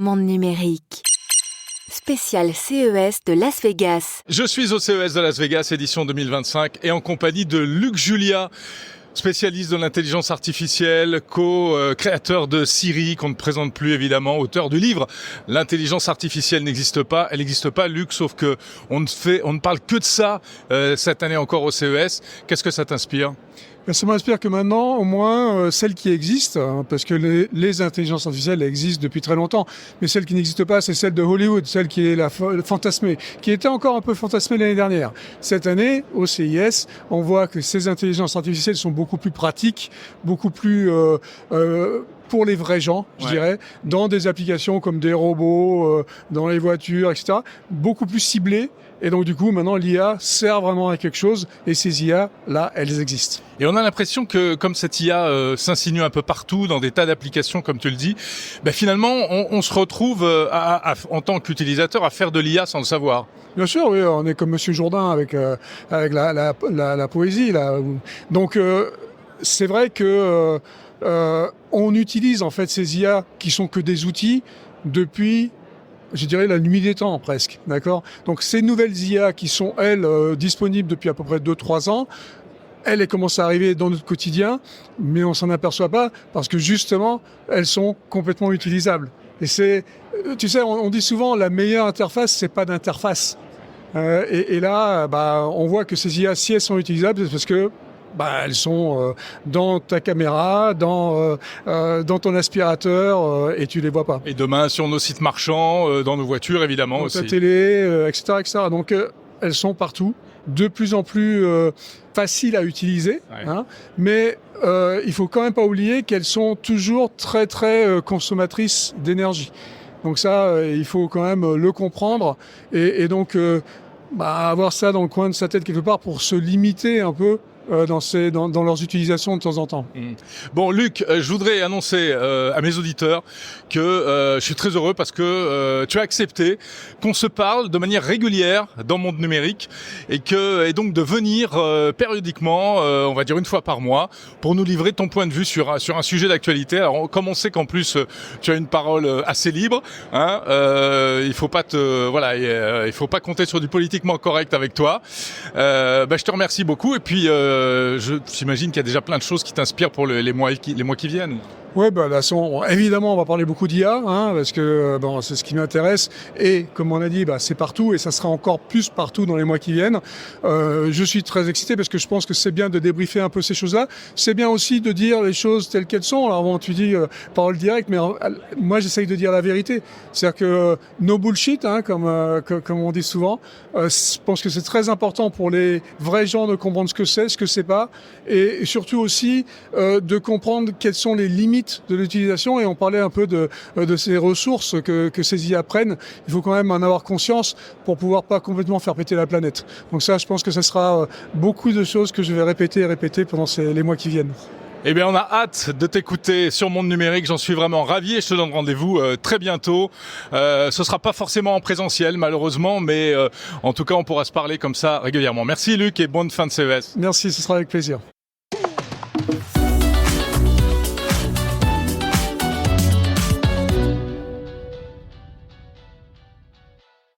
Monde numérique. Spécial CES de Las Vegas. Je suis au CES de Las Vegas, édition 2025, et en compagnie de Luc Julia, spécialiste de l'intelligence artificielle, co-créateur de Siri, qu'on ne présente plus évidemment, auteur du livre « L'intelligence artificielle n'existe pas ». Elle n'existe pas, Luc, sauf que on ne parle que de ça cette année encore au CES. Qu'est-ce que ça t'inspire ? Ça m'inspire que maintenant, au moins, celles qui existent, parce que les intelligences artificielles existent depuis très longtemps, mais celle qui n'existe pas, c'est celle de Hollywood, celle qui est la fantasmée, qui était encore un peu fantasmée l'année dernière. Cette année, au CIS, on voit que ces intelligences artificielles sont beaucoup plus pratiques, beaucoup plus pour les vrais gens, je dirais, dans des applications comme des robots, dans les voitures, etc., beaucoup plus ciblées. Et donc, du coup, maintenant, l'IA sert vraiment à quelque chose. Et ces IA, là, elles existent. Et on a l'impression que, comme cette IA s'insinue un peu partout, dans des tas d'applications, comme tu le dis, finalement, on se retrouve, en tant qu'utilisateur, à faire de l'IA sans le savoir. Bien sûr, oui, on est comme Monsieur Jourdain avec la poésie. Là. Donc, c'est vrai que on utilise, en fait, ces IA qui sont que des outils depuis... je dirais la nuit des temps presque, d'accord ? Donc ces nouvelles IA qui sont, elles, disponibles depuis à peu près 2-3 ans, elles commencent à arriver dans notre quotidien, mais on s'en aperçoit pas parce que justement, elles sont complètement utilisables. Et c'est, tu sais, on dit souvent la meilleure interface, c'est pas d'interface. Et là, on voit que ces IA, si elles sont utilisables, c'est parce que elles sont dans ta caméra, dans ton aspirateur, et tu les vois pas. Et demain, sur nos sites marchands, dans nos voitures, évidemment, dans aussi. Ta télé, etc., etc. Donc, elles sont partout, de plus en plus faciles à utiliser. Ouais. Hein, mais il faut quand même pas oublier qu'elles sont toujours très, très consommatrices d'énergie. Donc ça, il faut quand même le comprendre. Et donc, avoir ça dans le coin de sa tête quelque part pour se limiter un peu dans leurs utilisations de temps en temps. Bon, Luc, je voudrais annoncer à mes auditeurs que je suis très heureux parce que tu as accepté qu'on se parle de manière régulière dans Monde Numérique et donc de venir périodiquement, on va dire une fois par mois, pour nous livrer ton point de vue sur un sujet d'actualité. Alors, comme on sait qu'en plus tu as une parole assez libre, hein, il faut pas il faut pas compter sur du politiquement correct avec toi. Je te remercie beaucoup et puis j'imagine qu'il y a déjà plein de choses qui t'inspirent pour les mois qui viennent. Ouais, évidemment, on va parler beaucoup d'IA, parce que c'est ce qui m'intéresse. Et comme on a dit, c'est partout et ça sera encore plus partout dans les mois qui viennent. Je suis très excité parce que je pense que c'est bien de débriefer un peu ces choses-là. C'est bien aussi de dire les choses telles qu'elles sont. Alors bon, tu dis parole directe, mais moi j'essaye de dire la vérité. C'est-à-dire que no bullshit, comme on dit souvent. Je pense que c'est très important pour les vrais gens de comprendre ce que c'est pas, et surtout aussi de comprendre quelles sont les limites de l'utilisation. Et on parlait un peu de ces ressources que ces IA prennent. Il faut quand même en avoir conscience pour pouvoir pas complètement faire péter la planète. Donc ça, je pense que ça sera beaucoup de choses que je vais répéter pendant les mois qui viennent. Eh bien, on a hâte de t'écouter sur Monde Numérique. J'en suis vraiment ravi et je te donne rendez-vous très bientôt. Ce sera pas forcément en présentiel, malheureusement, mais en tout cas, on pourra se parler comme ça régulièrement. Merci, Luc, et bonne fin de CES. Merci, ce sera avec plaisir.